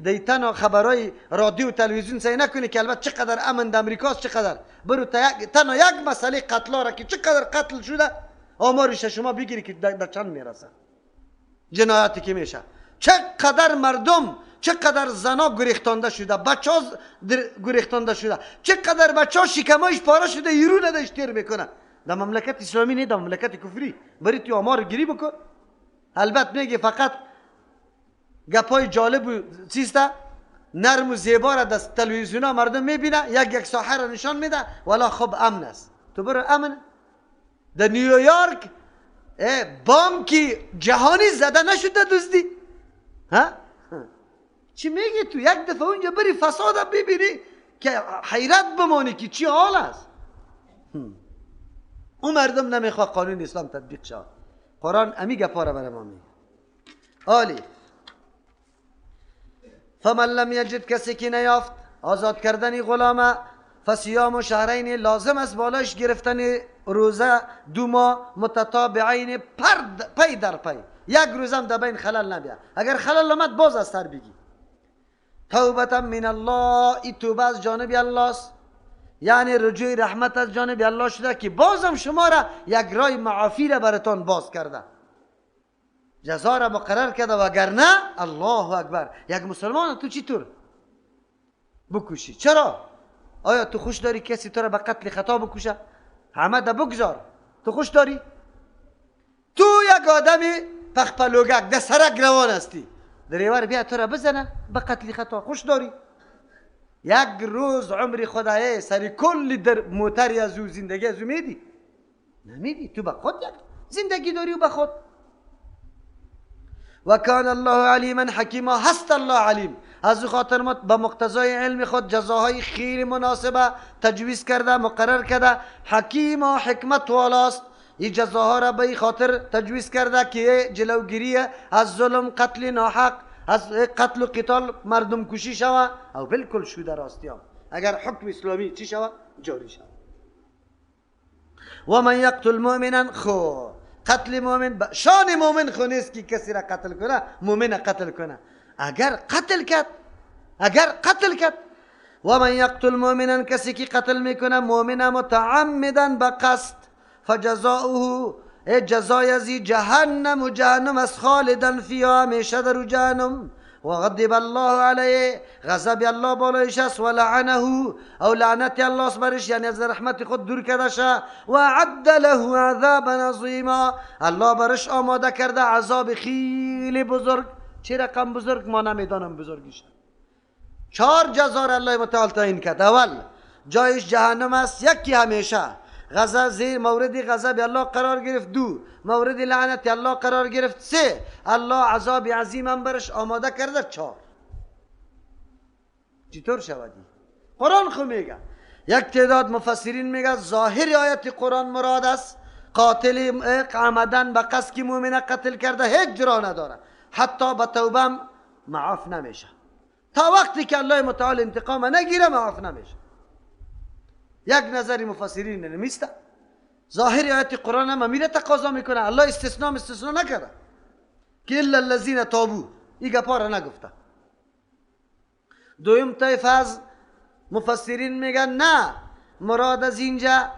دی تنها خبرهای رادیو و تلویزیون سعی نکنی که البته چقدر امن در امریکاست، چقدر برو تنها یک مسئله قتل را که چقدر قتل شده آمارش شما بگیری که در چند میرسه، جنایاتی که میشه، چقدر مردم، چقدر زنا گریختانده شده، بچه ها گریختانده شده، چقدر بچه ها شکمایش پاره شده یرو نداشت تیر میکنه. در مملکت اسلامی نه، در مملکت کفری. بری تو آمار گیری بکن. البته میگه فقط گپای جالب و چیسته نرم و زیبا را در تلویزیون ها مردم میبینه، یک ساحه را نشان میده، ولی خب امن است. تو برو امن. در نیویورک بانک جهانی زده نشده دزدی. ها چی میگی تو؟ یک دفعه اونجا بری فساد ببینی که حیرت بمانی که چی حال است. اون مردم نمیخواد قانون اسلام تطبیق شود. قرآن امی گپا را برای ما میگه. عالی. فمن لم یجد، کسی که نیافت آزاد کردن غلام، فصیام شهرین، لازم است بالاش گرفتن روزه 2 ماه متتابعین پی در پی، یک روزم در بین خلل نبیه. اگر خلل آمد باز از سر بگی. توبتا من الله، این توبه از جانب الله است، یعنی رجوع رحمت از جانب الله شده که بازم شما را یک راه معافی را براتون باز کرده، جزا را مقرر کرده. وگرنه الله اکبر، یک مسلمان تو چی طور بکشی؟ چرا؟ آیا تو خوش داری کسی تو را به قتل خطا بکشه؟ همه ده بگذار. تو خوش داری؟ تو یک آدمی پخپلوگک ده سرک روان هستی، دریور بیا تو را بزنه به قتل خطا، خوش داری؟ یک روز عمر خدایه سری کلی در موتری از او زندگی از او میدی؟ نمیدی. تو به خود یک زندگی داری و به خود. و کان الله علیما حکیما، هست الله علیم. از او خاطر ما به مقتضای علم خود جزاهای خیلی مناسبه تجویز کرده، مقرر کرده. حکیم و حکمت والاست. این جزاها را به خاطر تجویز کرده که جلوگیری از ظلم، قتل ناحق، از قتل و قتال مردم کشی شوه او بالکل شده راستی هم. اگر حکم اسلامی چی شوه؟ جاری شوه. و من یقتل مؤمنا، خو قتل مؤمن شان مؤمن خو نیست که کسی را قتل کنه، مؤمن قتل کنه. اگر قتل کرد و من یقتل مؤمنا، کسی که قتل میکنه مؤمن متعمدا به قصد، فجزاؤه، جزای ازی جهنم، و جهنم از خالدا فیها، همیشه در جهنم. و غضب الله علیه، غضب الله بالایش است، و لعنه، او لعنت الله برش، یعنی از رحمت خود دور کرده شه. و عد له عذابا عظیما، الله برش آماده کرده عذاب خیلی بزرگ. چه رقم بزرگ ما نمیدانم بزرگیش. 4 جزا را الله متعال تعیین کرد. اول جایش جهنم است، یکی همیشه غضب، زیر مورد غضب الله قرار گرفت. 2 مورد لعنت الله قرار گرفت. 3 الله عذاب عظیم هم برش آماده کرده. 4 چطور شودی؟ قرآن خو میگه. یک تعداد مفسرین میگه ظاهر آیت قرآن مراد است قاتل عمدن به قصد که مؤمن قتل کرده هیچ جرا نداره، حتی به توبه معاف نمیشه. تا وقتی که الله متعال انتقام نگیره معاف نمیشه. یک نظری مفسرین نمیسته. ظاهر آیت قرآن هم میره تقاضا میکنه. الله استثناء نکرده که الا الذین تابوا، این گپا را نگفته. دویم طیف از مفسرین میگن نه، مراد از اینجا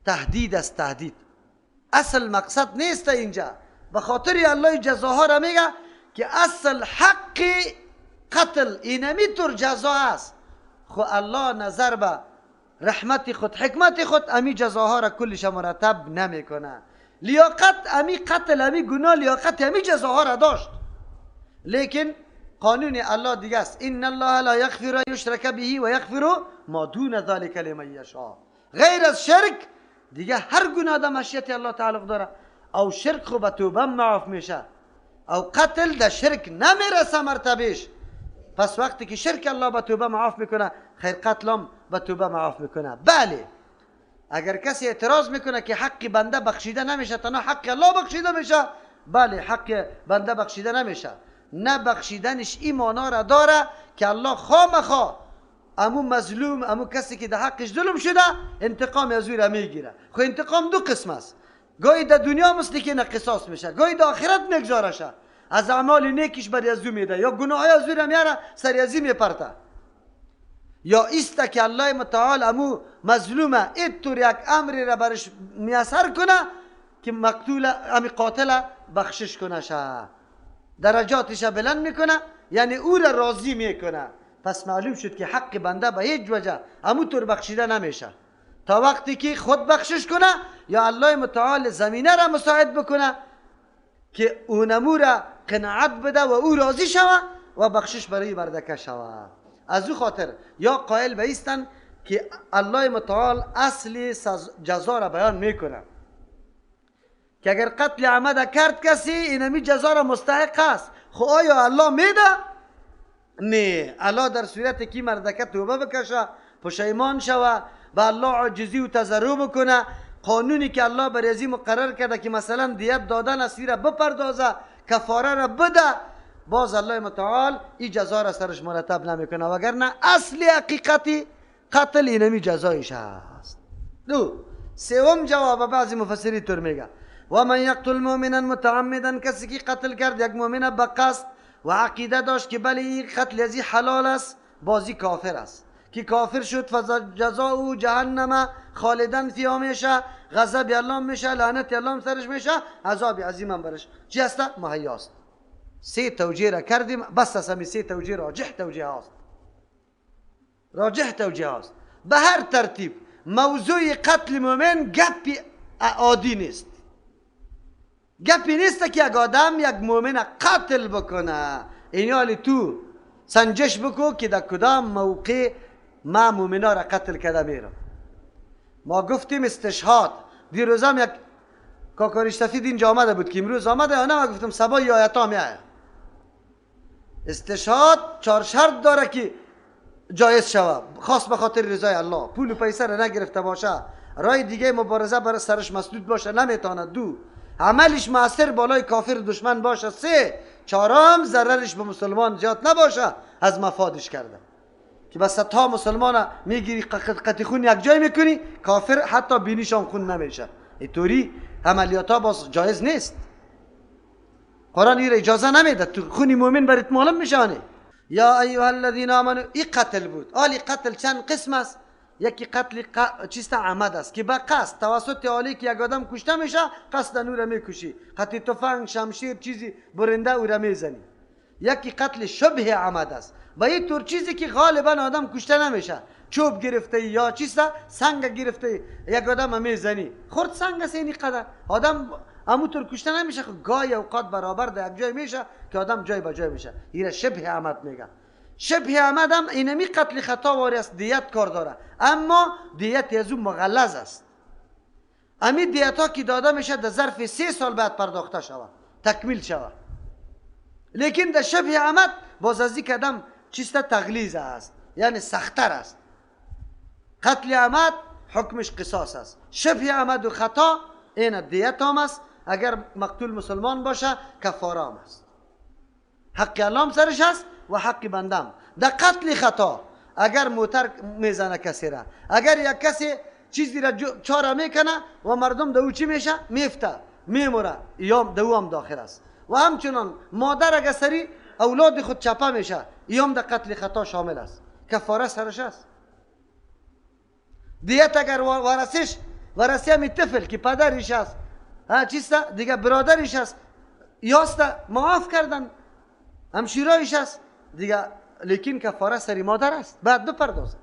تهدید است. تهدید اصل مقصد نیست اینجا. به خاطر الله جزاها را میگه که اصل حق قتل اینمی طور جزا است. خو الله نظر به رحمت خود، حکمت خود، امی جزاها را کلش مرتب نمیکنه. لیاقت امی قتل، امی گناه، لیاقت امی جزاها را داشت، لیکن قانون الله دیگه است. ان الله لا یغفر یشرک به و یغفر ما دون ذلک لمن یشاء. غیر از شرک دیگه هر گناه در مشیت الله تعلق داره. او شرک خو به توبه معاف میشه، او قتل در شرک نمیرسه مرتبهش. پس وقتی که شرک الله به توبه معاف میکنه، خیر قتل هم به توبه معاف میکنه. بله، اگر کسی اعتراض میکنه که حق بنده بخشیده نمیشه، تنها حق الله بخشیده میشه، بله حق بنده بخشیده نمیشه. نه بخشیدنش این معنا را داره که الله خامخا امو مظلوم، امو کسی که در حقش ظلم شده انتقام از او را میگیره. خو انتقام 2 قسم است. گاهی در دنیا مثل که نه قصاص میشه، گاهی در آخرت میگذاره شه. از اعمال نیکش بر یزو میده یا گناه های از او میاره سر یزی میپرته. یا ایسته که الله متعال امو مظلومه اینطور یک امری را برش میسر کنه که مقتول امی قاتل بخشش کنه شه، درجاتش بلند میکنه، یعنی او را راضی میکنه. پس معلوم شد که حق بنده به هیچ وجه همونطور بخشیده نمیشه تا وقتی که خود بخشش کنه یا الله متعال زمینه را مساعد بکنه که اونمو را قناعت بده و او راضی شوه و بخشش برای بردکه شوه. از او خاطر یا قائل به ایستن که الله متعال اصل جزا را بیان میکنه که اگر قتل عمد کرد کسی اینمی جزا را مستحق است. خو آیا الله میده؟ نه. الله در صورت که مردکه توبه بکشه، پشیمان شوه، به الله عاجزی و تضرع بکنه، قانونی که الله بر مقرر کرده که مثلا دیت دادن اسی را بپردازه، کفاره را بده، باز الله متعال این جزا را سرش مرتب نمیکنه. وگرنه اصل حقیقتی قتل اینمی جزایش هست. دو سوم جواب بعضی مفسری طور میگه و من یقتل مؤمنا متعمدا، کسی که قتل کرد یک مؤمن به قصد و عقیده داشت که بله این قتل ازی حلال است، بازی کافر است که کافر شد فجزاؤه جهنم خالدن فیها میشه، غضب الله میشه، لعنت الله سرش میشه، عذاب عظیم هم برش چی هست؟ مهیاست. سه توجیه را کردیم، بس است. همی سه توجیه راجح توجیه هست، راجح توجیه هست. به هر ترتیب موضوع قتل مؤمن گپی عادی نیست، گپی نیست که یک آدم یک مؤمن قتل بکنه. این حالی تو سنجش بکو که در کدام موقع ما مؤمنا را قتل کرده میرم. ما گفتیم استشهاد دیروزم یک کاکاریشتفید اینجا آمده بود که امروز آمده یا نه، ما گفتم سبا یا آیتا میآید. استشهاد چهار شرط داره که جایز شود، خاص به خاطر رضای الله، پول و پیسه را نگرفته باشه، رای دیگه مبارزه برای سرش مسدود باشه نمیتونه، دو عملش مؤثر بالای کافر دشمن باشه، سه چهارم ضررش به مسلمان زیاد نباشه از مفادش کرده که بس تا مسلمان میگیری قطع خون یک جای میکنی، کافر حتی بینیشان خون نمیشه. اینطوری عملیات ها باز جایز نیست، قرآن این اجازه نمیده، تو خونی مومن برات معلوم میشانه. یا ایها الذین آمنوا، این قتل بود. آلی قتل چند قسم است؟ یکی قتل چیست عمد است که با قصد توسط عالی که یک آدم کشته میشه قصد او را میکشی، قتل تفنگ شمشیر چیزی برنده او را میزنی. یکی قتل شبه عمد است، با این طور چیزی که غالبا آدم کشته نمیشه، چوب گرفته یا چیست سنگ گرفته یک آدم میزنی، خرد سنگ است اینی قدر آدم همونطور کشته نمیشه، گاهی اوقات برابر در یک جای میشه که آدم جای به جای میشه، این شبه عمد میگن. شبه عمد هم اینمی قتل خطا واری است، دیت کار داره، اما دیت از اون مغلظ است. امی دیت ها که داده میشه در ظرف 3 سال بعد پرداخته شود، تکمیل شود. لیکن در شبه عمد باز از این قدم چیست تغلیظ است، یعنی سختتر است. قتل عمد حکمش قصاص است، شبه عمد و خطا این دیت هم است، اگر مقتول مسلمان باشه کفاره هم است، حق الله سرش است و حق بندم. در قتل خطا اگر موتر میزنه کسی را، اگر یک کسی چیزی را چاره میکنه و مردم دو چی میشه میفته میموره، ایام دو هم داخل است. و همچنان مادر اگر سری اولاد خود چپه میشه، ایام در قتل خطا شامل است، کفاره سرش است. دیت اگر ورثه همی طفل که پدرش است چیست دیگه برادرش است یاست معاف کردن، همشیرایش است دیگه، لیکن کفاره سری مادر است، بعد بپردازه.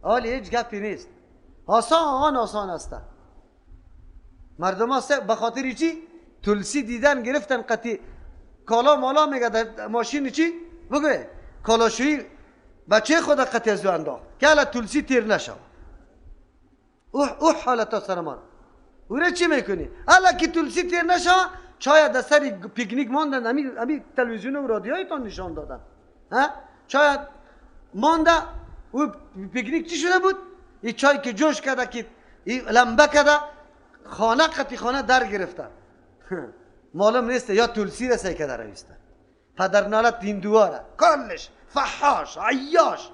حالی هیچ گپی نیست، آسان است. مردم ها به خاطر چی؟ تلسی دیدن گرفتن قطعی کالا مالا میگه در ماشین چی؟ بگوی کالاشویی بچه خود قطعی از دو انداخت که حالا تلسی تیر نشو. اوه حالتا سرمان او را چی میکنی؟ حالا که تلسی تیر نشو، چای در سری پیکنیک ماندن، امی تلویزیون و رادیوی تان نشان دادن، چای مانده، او پیکنیک چی شده بود؟ این چای که جوش کرده که لمبه کرده خانه در گرفته معلوم نیست یا تلسی رسه که در ایسته پدر نالت هندواره کلش فحاش عیاش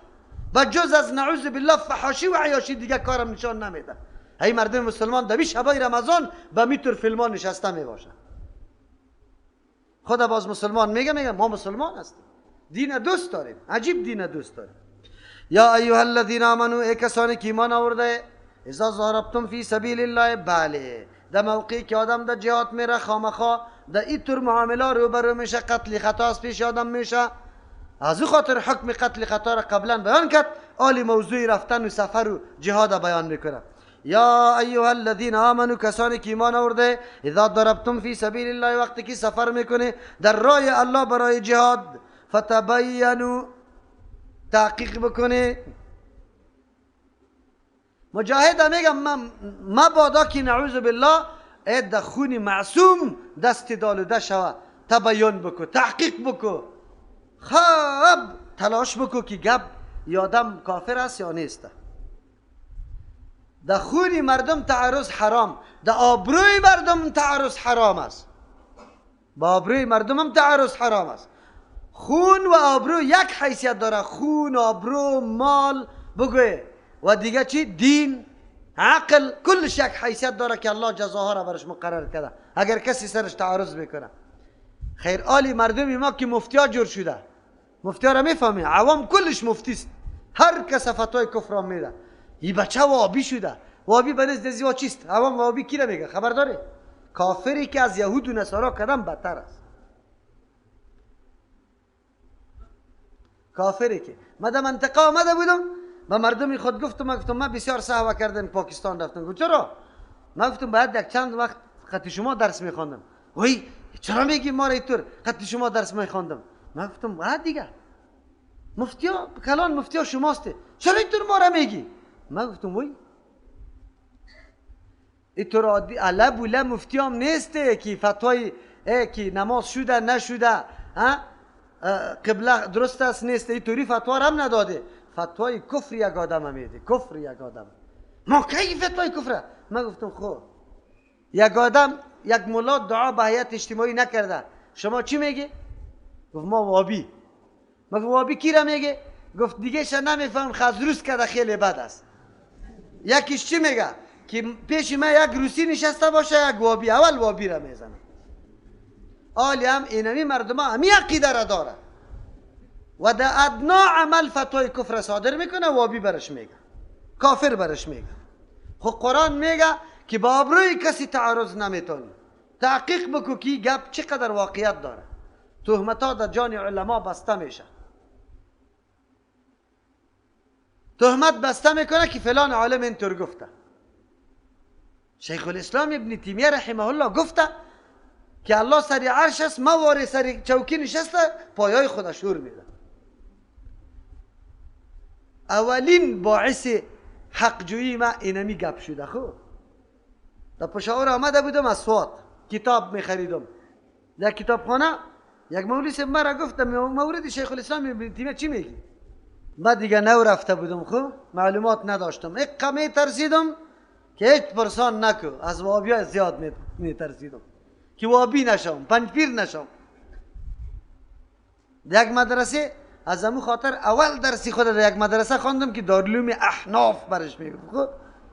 و جز از نعوذ بالله فحاشی و عیاشی دیگه کارم نشان نمیده. هی مردم مسلمان در شبای رمضان به میتور فیلمان نشسته میباشه. خود باز مسلمان میگه ما مسلمان هستیم، دین دوست داریم، عجیب دین دوست داریم. یا ایها الذین آمنو، ای کسانی که ایمان آورده، اذا ضربتم فی سبیل الله، بله در موقعی که آدم در جهاد میره خامخا در این طور معامله روبرو میشه، قتل خطا از پیش آدم میشه. از او خاطر حکم قتل خطا را قبلا بیان کرد، آلی موضوع رفتن و سفر و جهاد بیان میکنه. یا ایها الذین آمنو، کسانی که ایمان آورده، اذا ضربتم فی سبیل الله، وقتی که سفر میکنه در راه الله برای جهاد، فتبینوا، تحقیق بکنه. مجاهد میگم مبادا که نعوذ بالله اید خون معصوم دست دالوده شوه، تبیین بکو، تحقیق بکو، خواب تلاش بکو که گپ یادم کافر است یا نیست. در خون مردم تعرض حرام، در آبروی مردم تعرض حرام است، با آبروی مردم هم تعرض حرام است. خون و آبرو یک حیثیت داره، خون، آبرو، مال بگوی و دیگه چی؟ دین، عقل، کلش یک حیثیت داره که الله جزاها را برش مقرر کرده. اگر کسی سرش تعرض میکنه، خیر آلی مردمی ما که مفتیا جور شده، مفتیا را میفهمی، عوام کلش مفتیست، هر کس فتوای کفر را میده. این بچه وابی شده، وابی بنزد زیوا چیست؟ عوام وابی کی را میگه؟ خبر داره؟ کافری که از یهود و نصارا کدام بدتر است. کافری که من در منطقه آمده بودم، به مردمی خود گفتم، من بسیار صحوه کردم پاکستان رفتم. گفت چرا؟ من گفتم باید یک چند وقت خط شما درس میخواندم. وای چرا میگی ما را اینطور خط شما درس میخواندم؟ من گفتم باید دیگه، مفتیا کلان مفتیا شماسته، چرا اینطور ما را میگی؟ من گفتم وای اینطور عادی لب و لب مفتیام نیسته که فتوای که نماز شده نشده، قبله درست است نیست، اینطوری فتوا هم نداده. فتوای کفر یک آدم میده، کفر یک آدم. ما کی فتوای کفر؟ من گفتم خب یک آدم، یک ملا دعا به هیئت اجتماعی نکرده، شما چی میگی؟ گفت ما وابی. من گفت وابی کی را میگه؟ گفت دیگه شن نمیفهم، خزروس کرده خیلی بد است. یکیش چی میگه؟ که پیش من یک روسی نشسته باشه، یک وابی، اول وابی را میزنه. آلی هم اینمی مردم همی عقیده را داره و در ادنا عمل فتوای کفر صادر میکنه، وابی برش میگه، کافر برش میگه. خب قرآن میگه که با آبروی کسی تعرض نمیتونی، تحقیق بکو که گپ چقدر واقعیت داره. تهمتا در جان علما بسته میشه، تهمت بسته میکنه که فلان عالم اینطور گفته. شیخ الاسلام ابن تیمیه رحمه الله گفته که الله سر عرش است، مواره سر چوکی نشسته، پایای خودش شور میده. اولین باعث حق جویی ما اینمی گپ شده. خب در پشاور آمده بودم از سوات، کتاب میخریدم در کتابخانه، یک مولوی صاحب مرا گفتم مورد شیخ الاسلام ابن تیمیه چی میگی؟ من دیگه نو رفته بودم، خب معلومات نداشتم، اقا میترسیدم که هیچ پرسان نکو، از وابی ها زیاد میترسیدم که وابی نشم، پنجپیر نشم. در یک مدرسه از امو خاطر اول درسی خود در یک مدرسه خواندم که دارالعلوم احناف برش میگه. خب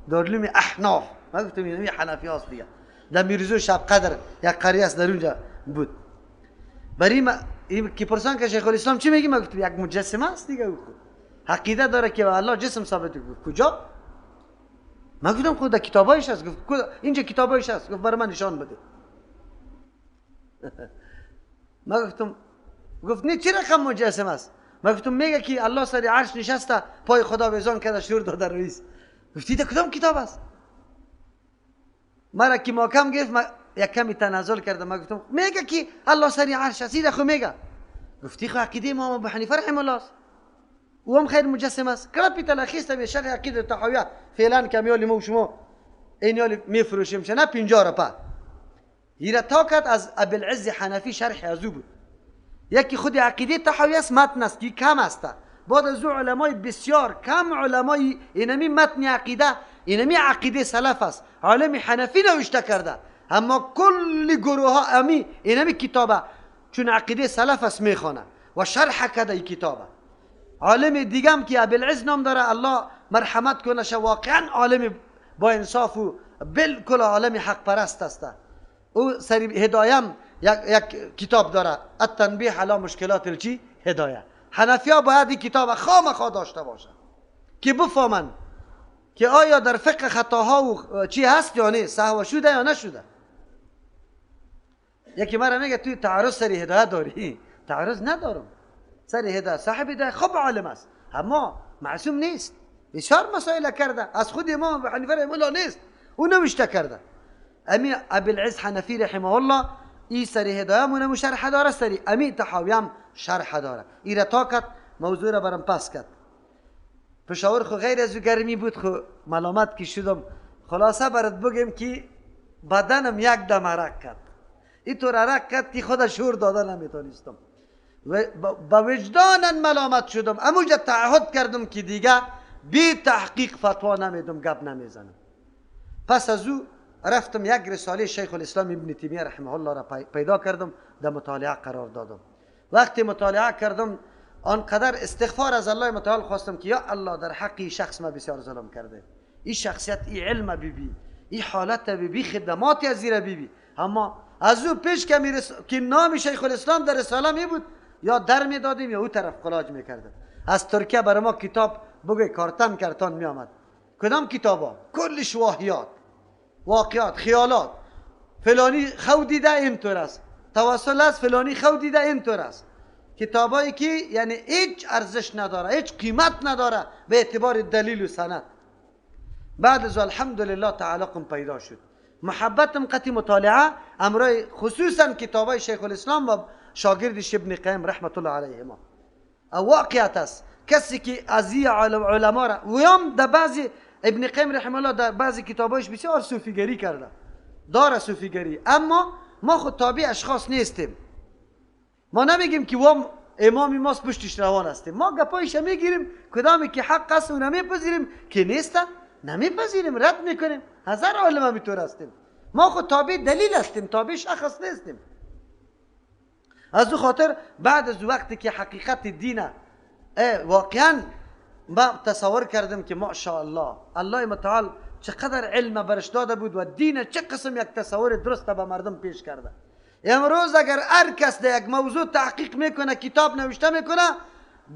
دارالعلوم احناف، من گفتم این حنفی هاست دیگه. در میرزو شب قدر یک قریه است در اونجا بود. برای که پرسان که شیخ الاسلام چی میگی؟ من گفتم یک مجسمه است دیگه، او عقیده داره که الله جسم ثابت کرد. کجا؟ من گفتم خود کتابایش هست. گفت اینجا کتابایش هست. گفت برای من نشان بده. من گفت نه چه رقم مجسم است؟ من گفتم میگه که الله سر عرش نشسته، پای خدا ویزان کرده، شور داده رئیس. گفتی ده کدام کتاب است؟ مرا که محکم گرفت، من یک کمی تنازل کردم. من گفتم میگه که الله سر عرش است، این خو میگه. گفتی خو عقیده امام ابو حنیفه رحمه الله است، او هم خیر مجسم است. کلپی تلخیص به شرح عقیده تحویه فعلا کمیالی ما و شما اینیالی میفروشیم چه 50 روپیه. هیرا تاکت از ابوالعز حنفی شرح ازو بود. یکی خود عقیده تحویه است، متن است که کم است. بعد از علمای بسیار کم علمای اینمی متن عقیده، اینمی عقیده سلف است، عالم حنفی نوشته کرده. اما کل گروه ها امی اینمی کتابه چون عقیده سلف است میخونه و شرح کرده این کتابه. عالم دیگم که ابوالعز نام داره، الله مرحمت کنه، واقعا عالم با انصاف و بالکل عالم حق پرست است. او سری هدایم یک کتاب داره، التنبیه علی مشکلات الچی هدایه. حنفیا باید این کتاب خامخا داشته باشه که بفهمن که آیا در فقه خطاها و چی هست یا نه، سهو شده یا نشده. یکی مرا میگه توی تعارض سری هدایت داری؟ تعارض ندارم، سری هدایت صاحب هدایت خب عالم است اما معصوم نیست. بسیار مسائل کرده، از خود امام ابو حنیفه رحمه الله نیست، او نوشته کرده. امی ابوالعز حنفی رحمه الله این سری هدایت مونم شرح داره، سری امی طحاوی هم شرح داره. این را تاکت موضوع را برام پس کرد. پشاور خو غیر از گرمی بود، خو ملامت کی شدم. خلاصه برات بگم که بدنم یک دم عرق کرد، اینطور عرق کرد که خود شور داده نمیتونستم و با وجدانم ملامت شدم. اموجا تعهد کردم که دیگه بی تحقیق فتوا نمیدم، گپ نمیزنم. پس از او رفتم یک رساله شیخ الاسلام ابن تیمیه رحمه الله را پیدا کردم، در مطالعه قرار دادم. وقتی مطالعه کردم آنقدر استغفار از الله متعال خواستم که یا الله در حقی شخص ما بسیار ظلم کرده، این شخصیت، این علم بیبی، این حالت بیبی، خدماتی از زیر بیبی. اما از او پیش که نام شیخ الاسلام در رساله می بود، یا در می دادیم یا او طرف قلاج می کردم. از ترکیه برای ما کتاب بگوی کارتان می آمد. کدام کتابا؟ کلش واقعات، خیالات. فلانی خو دیده اینطور است، توسل است، فلانی خو دیده اینطور است. کتابایی که یعنی هیچ ارزش نداره، هیچ قیمت نداره به اعتبار دلیل و سند. بعد از الحمدلله تعلقم پیدا شد، محبتم قطعی مطالعه امرای خصوصا کتابای شیخ الاسلام و شاگردش ابن قیم رحمت الله علیهما. واقعیت است کسی که از این علما را ویام در بعضی ابن قیم رحمه الله در بعضی کتابایش بسیار صوفیگری کرده، داره صوفیگری، اما ما خود تابع اشخاص نیستیم. ما نمیگیم که وام امامی ماست پشتش روان هستیم، ما گپایش میگیریم، کدامی که حق است و نمیپذیریم، که نیست نمیپذیریم، رد میکنیم. هزار عالم همینطور هستیم. ما خود تابع دلیل هستیم، تابع شخص نیستیم. از او خاطر بعد از وقتی که حقیقت دین واقعا ما تصور کردم که ماشاءالله الله متعال چقدر علم برش داده بود و دین چه قسم یک تصور درست به مردم پیش کرده. امروز اگر هر کس در یک موضوع تحقیق میکنه، کتاب نوشته میکنه،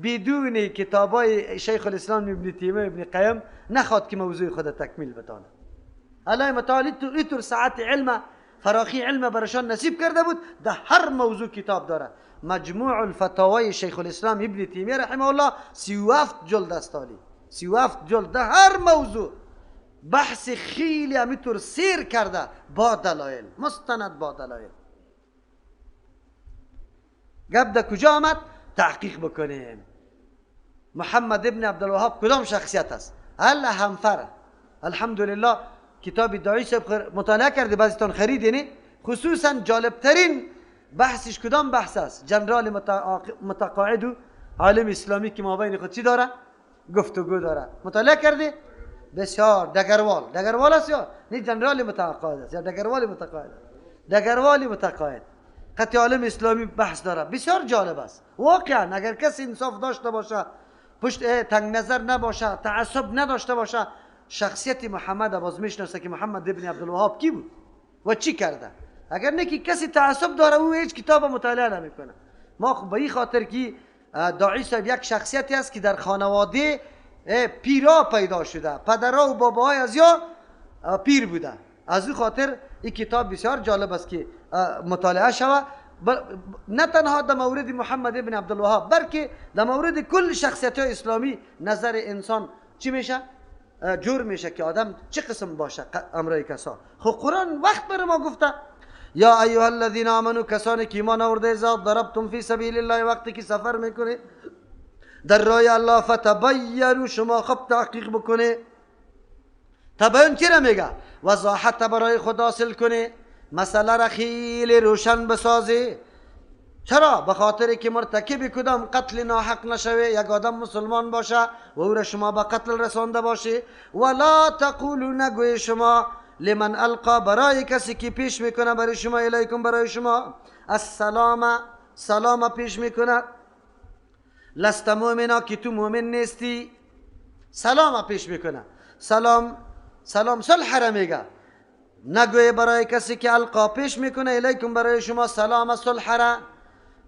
بدون کتابای شیخ الاسلام ابن تیمیه ابن قیم نخواد که موضوع خود تکمیل بتانه. الله متعال اینطور ساعت علم، فراخی علم برشان نصیب کرده بود، در هر موضوع کتاب داره. مجموع الفتاوای شیخ الاسلام ابن تیمیه رحمه الله 37 جلد است، 37 جلد در هر موضوع بحث خیلی همینطور سیر کرده با دلایل، مستند با دلایل. گپ در کجا آمد؟ تحقیق بکنیم. محمد ابن عبدالوهاب کدام شخصیت است؟ همفر الحمدلله کتاب داعی صاحب مطالعه کرده، بعضیتان خریدین. خصوصا جالبترین بحثش کدام بحث است؟ جنرال متقاعد و عالم اسلامی که ما بین خود چی داره؟ گفتگو داره. مطالعه کرده؟ بسیار. دگروال است یا نه؟ جنرال متقاعد است یا دگروال متقاعد قطعی عالم اسلامی بحث داره، بسیار جالب است. واقعا اگر کسی انصاف داشته باشه، پشت تنگ نظر نباشه، تعصب نداشته باشه، شخصیت محمد باز میشناسه که محمد ابن عبدالوهاب کی بود و چی کرده. اگر نه که کسی تعصب داره او هیچ کتاب مطالعه نمیکنه. ما خب به این خاطر که داعی صاحب یک شخصیتی است که در خانواده پیرا پیدا شده، پدرها و باباهای از یا پیر بوده، از این خاطر این کتاب بسیار جالب است که مطالعه شود. نه تنها در مورد محمد ابن عبدالوهاب بلکه در مورد کل شخصیت های اسلامی نظر انسان چی میشه؟ جور میشه که آدم چه قسم باشه امرای کسا. خب قرآن وقت بر ما گفته یا ایها الذین آمنوا، کسانی که ایمان آورده، اذا ضربتم فی سبیل الله، وقتی که سفر میکنه در راه الله، فتبینوا، شما خب تحقیق بکنه. تبین چی را میگه؟ وضاحت برای خود حاصل کنه، مسئله را خیلی روشن بسازه. چرا؟ به خاطر که مرتکب کدام قتل ناحق نشوه، یک آدم مسلمان باشه و او را شما به قتل رسانده باشه. ولا تقولوا، نگوی شما، لمن القا، برای کسی که پیش میکنه برای شما، الیکم، برای شما، السلام، سلام پیش میکنه، لست مؤمنا، که تو مؤمن نیستی، سلام پیش میکنه. سلام صلح را میگه. نگوی برای کسی که القا پیش میکنه الیکم برای شما سلام صلح را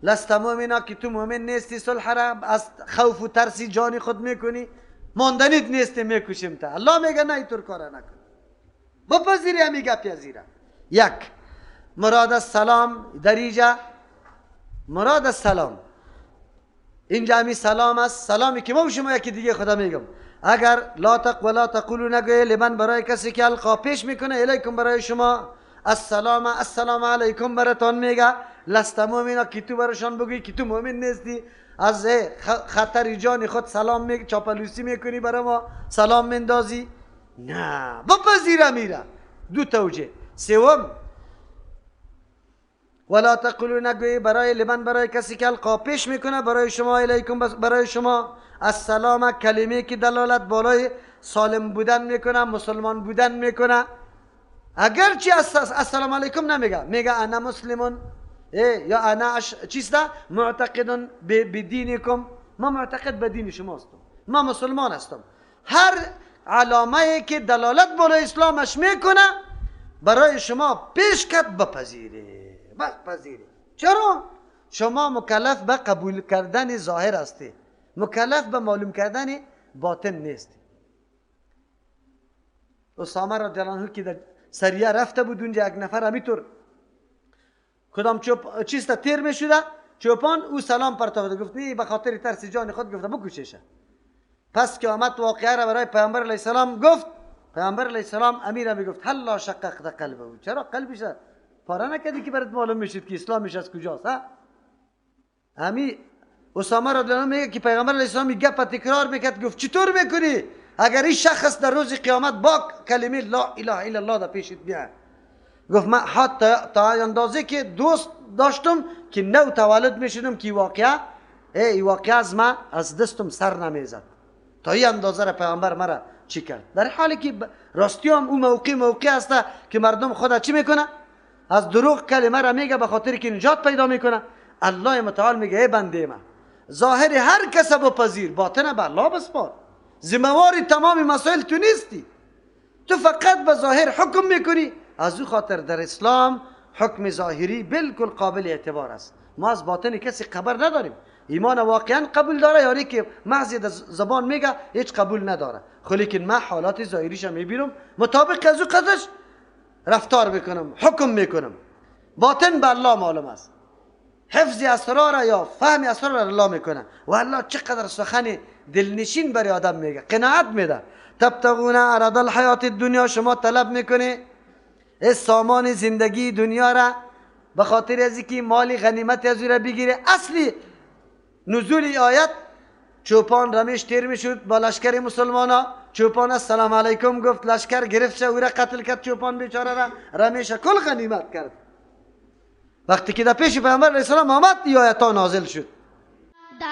لست مؤمنا که تو مؤمن نیستی صلح را از خوف و ترسی جانی خود میکنی ماندنیت نیستی میکشیم تا الله میگه نه اینطور کار نکن بپذیری همی گپی از ایرا یک مراد از سلام در اینجا مراد از سلام اینجا همی سلام است سلامی که ما شما یکی دیگه خدا میگم اگر ولا تقولوا نگوی لمن برای کسی که القا پیش میکنه الیکم برای شما السلام علیکم براتون میگه لست مؤمنا که تو براشان بگوی که تو مؤمن نیستی از خطر جان خود سلام چاپلوسی میکنی برای ما سلام مندازی نه بپذیرم میره دو توجه سوم ولا تقولوا نگوی برای لمن برای کسی که القا پیش میکنه برای شما الیکم برای شما السلام کلمه که دلالت بالای سالم بودن میکنه مسلمان بودن میکنه اگرچه السلام علیکم نمیگه میگه انا مسلمون یا انا چیستا معتقدون بدینکم ما معتقد به دین شما هستم ما مسلمان هستم هر علامه که دلالت بالای اسلامش میکنه برای شما پیش کد بپذیره چرا؟ شما مکلف به قبول کردن ظاهر هستی مکلف به معلوم کردن باطن نیستی اسامه رضی الله عنه که در سریه رفته بود اونجا یک نفر همیطور کدام چیستا تیر میشده چوپان او سلام پرتافده گفت نه به خاطر ترس جان خود گفته بکششه پس که آمد واقعه را برای پیامبر علیه السلام گفت پیامبر علیه السلام امیر میگفت هلا شققت قلبه چرا قلبش پاره نکردی که برات معلوم میشد که اسلامش از کجاست ها امی اسامه رضی الله عنه میگه که پیغمبر علیه السلام گپ تکرار میکرد گفت چطور میکنی اگر این شخص در روز قیامت با کلمه لا اله الا الله در پیشت بیاد گفت من حتی تا اندازه که دوست داشتم که نو تولد میشدم که این واقعه از من از دستم سر نمیزد تا این اندازه را پیغمبر مرا چی کرد در حالی که راستی هم اون موقع هست که مردم خدا چی میکنه از دروغ کلمه را میگه به خاطر که نجات پیدا میکنه الله متعال میگه ای بنده من ظاهر هر کس بپذیر باطن به الله بسپار ذمه‌وار تمام مسائل تو نیستی تو فقط به ظاهر حکم میکنی از او خاطر در اسلام حکم ظاهری بالکل قابل اعتبار است ما از باطن کسی خبر نداریم ایمان واقعا قبول داره یاری که محض زبان میگه هیچ قبول نداره خب لیکن من حالات ظاهریش میبینم مطابق از او قدرش رفتار میکنم حکم میکنم باطن به الله معلوم است حفظ اسرار یا فهم اسرار الله میکنه و الله چقدر سخن دلنشین برای آدم میگه قناعت میده تبتغون عرض الحیات الدنیا شما طلب میکنه سامان زندگی دنیا را به خاطر از اینکه مالی غنیمت از او را بگیره اصلی نزول آیت چوپان رمیش تیر میشد با لشکر مسلمانا چوپان السلام علیکم گفت لشکر گرفت او را قتل کرد چوپان بیچاره را رمیش کل غنیمت کرد وقتی که در پیش پیامبر علیه السلام آمد این آیت ها نازل شد